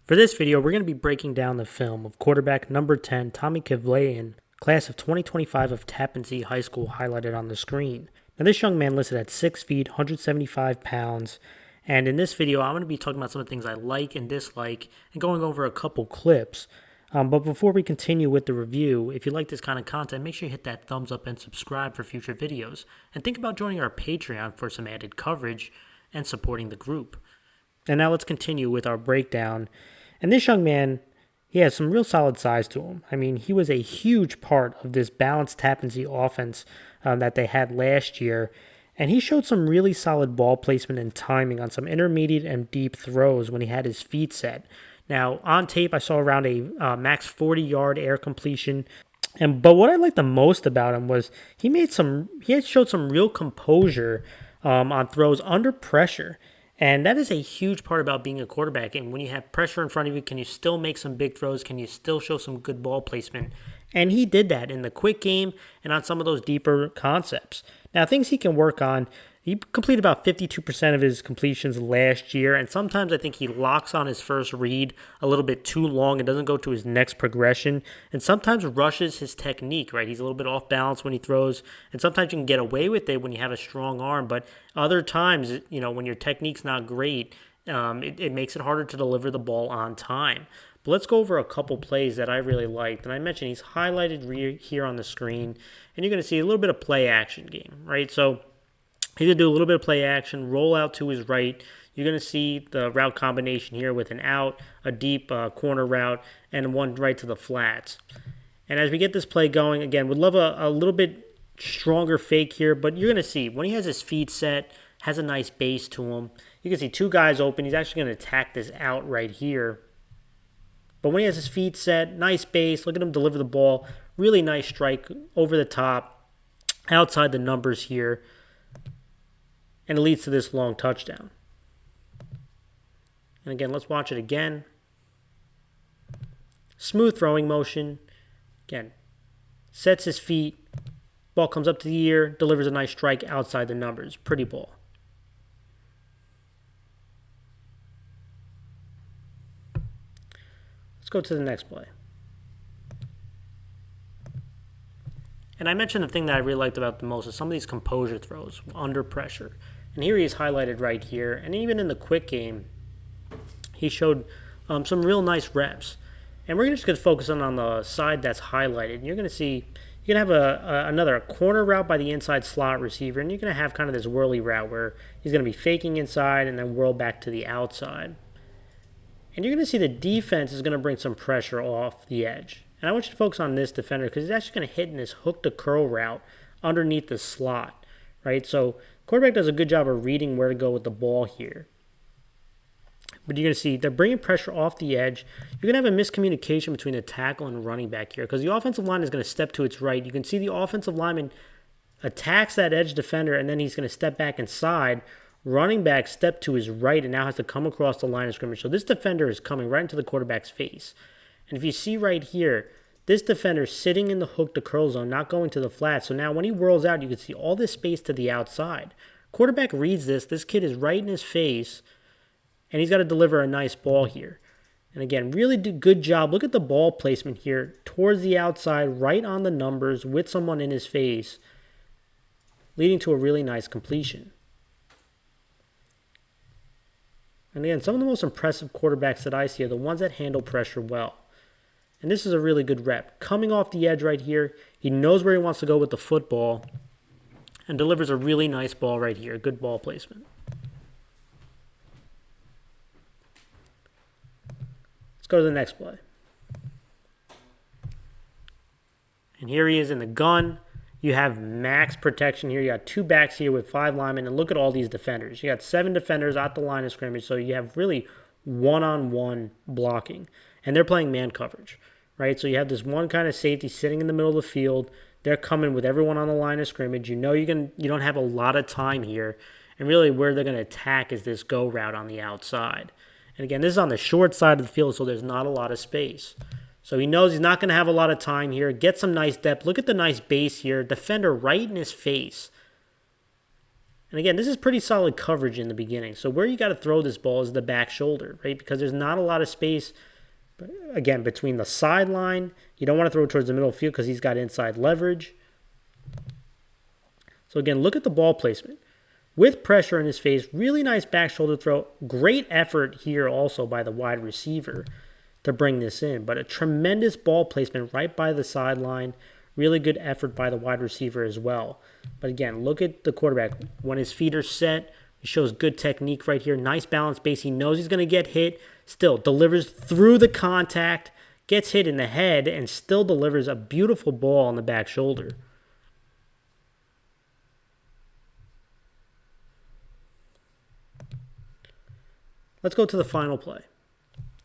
For this video, we're going to be breaking down the film of quarterback number 10, Tommy Kivlehan, class of 2025 of Tappan Zee High School, highlighted on the screen. Now, this young man listed at 6 feet, 175 pounds, and in this video, I'm going to be talking about some of the things I like and dislike and going over a couple clips. But before we continue with the review, if you like this kind of content, make sure you hit that thumbs up and subscribe for future videos. And think about joining our Patreon for some added coverage and supporting the group. And now let's continue with our breakdown. And this young man, he has some real solid size to him. I mean, he was a huge part of this balanced Tappan Zee offense that they had last year. And he showed some really solid ball placement and timing on some intermediate and deep throws when he had his feet set. Now, on tape, I saw around a max 40-yard air completion. But what I liked the most about him was he had showed some real composure on throws under pressure. And that is a huge part about being a quarterback. And when you have pressure in front of you, can you still make some big throws? Can you still show some good ball placement? And he did that in the quick game and on some of those deeper concepts. Now, things he can work on. He completed about 52% of his completions last year, and sometimes I think he locks on his first read a little bit too long and doesn't go to his next progression, and sometimes rushes his technique, right? He's a little bit off balance when he throws, and sometimes you can get away with it when you have a strong arm, but other times, when your technique's not great, it makes it harder to deliver the ball on time. But let's go over a couple plays that I really liked, and I mentioned he's highlighted here on the screen, and you're going to see a little bit of play action game, right? So he's going to do a little bit of play action, roll out to his right. You're going to see the route combination here with an out, a deep corner route, and one right to the flats. And as we get this play going, again, would love a little bit stronger fake here, but you're going to see when he has his feet set, has a nice base to him. You can see two guys open. He's actually going to attack this out right here. But when he has his feet set, nice base. Look at him deliver the ball. Really nice strike over the top, outside the numbers here. And it leads to this long touchdown. And again, let's watch it again. Smooth throwing motion. Again, sets his feet. Ball comes up to the ear, delivers a nice strike outside the numbers. Pretty ball. Let's go to the next play. And I mentioned the thing that I really liked about the most is some of these composure throws under pressure. And here he is highlighted right here. And even in the quick game, he showed some real nice reps. And we're just going to focus on the side that's highlighted. And you're going to see, you're going to have another corner route by the inside slot receiver. And you're going to have kind of this whirly route where he's going to be faking inside and then whirl back to the outside. And you're going to see the defense is going to bring some pressure off the edge. And I want you to focus on this defender because he's actually going to hit in this hook to curl route underneath the slot, right? So quarterback does a good job of reading where to go with the ball here. But you're going to see they're bringing pressure off the edge. You're going to have a miscommunication between the tackle and running back here because the offensive line is going to step to its right. You can see the offensive lineman attacks that edge defender, and then he's going to step back inside. Running back step to his right and now has to come across the line of scrimmage. So this defender is coming right into the quarterback's face. And if you see right here, this defender sitting in the hook to curl zone, not going to the flat. So now when he whirls out, you can see all this space to the outside. Quarterback reads this. This kid is right in his face, and he's got to deliver a nice ball here. And again, really good job. Look at the ball placement here towards the outside, right on the numbers with someone in his face, leading to a really nice completion. And again, some of the most impressive quarterbacks that I see are the ones that handle pressure well. And this is a really good rep. Coming off the edge right here, he knows where he wants to go with the football and delivers a really nice ball right here. Good ball placement. Let's go to the next play. And here he is in the gun. You have max protection here. You got two backs here with 5 linemen. And look at all these defenders. You got 7 defenders at the line of scrimmage. So you have really one-on-one blocking. And they're playing man coverage, right? So you have this one kind of safety sitting in the middle of the field. They're coming with everyone on the line of scrimmage. You know you don't have a lot of time here. And really where they're going to attack is this go route on the outside. And again, this is on the short side of the field, so there's not a lot of space. So he knows he's not going to have a lot of time here. Get some nice depth. Look at the nice base here. Defender right in his face. And again, this is pretty solid coverage in the beginning. So where you got to throw this ball is the back shoulder, right? Because there's not a lot of space, again, between the sideline. You don't want to throw it towards the middle of the field because he's got inside leverage. So again, look at the ball placement. With pressure in his face, really nice back shoulder throw. Great effort here also by the wide receiver to bring this in. But a tremendous ball placement right by the sideline. Really good effort by the wide receiver as well. But again, look at the quarterback. When his feet are set, he shows good technique right here. Nice balance base. He knows he's going to get hit. Still delivers through the contact. Gets hit in the head and still delivers a beautiful ball on the back shoulder. Let's go to the final play.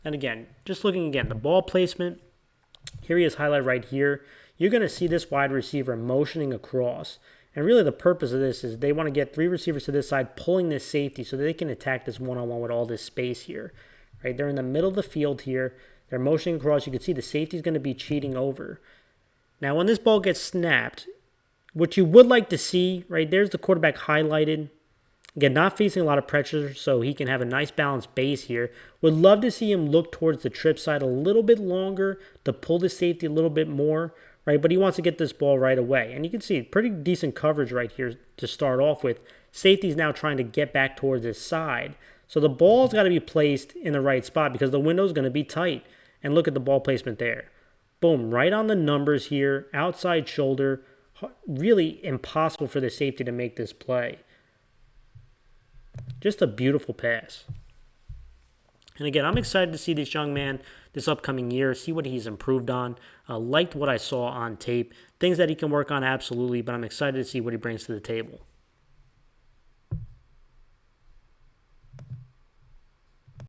And again, just looking again, the ball placement. Here he is highlighted right here. You're going to see this wide receiver motioning across. And really the purpose of this is they want to get 3 receivers to this side, pulling this safety so that they can attack this one-on-one with all this space here. Right? They're in the middle of the field here. They're motioning across. You can see the safety is going to be cheating over. Now, when this ball gets snapped, what you would like to see, right, there's the quarterback highlighted. Again, not facing a lot of pressure, so he can have a nice balanced base here. Would love to see him look towards the trip side a little bit longer to pull the safety a little bit more, right? But he wants to get this ball right away. And you can see pretty decent coverage right here to start off with. Safety's now trying to get back towards his side. So the ball's got to be placed in the right spot because the window's going to be tight. And look at the ball placement there. Boom, right on the numbers here, outside shoulder. Really impossible for the safety to make this play. Just a beautiful pass. And again, I'm excited to see this young man this upcoming year, see what he's improved on. Liked what I saw on tape. Things that he can work on, absolutely, but I'm excited to see what he brings to the table.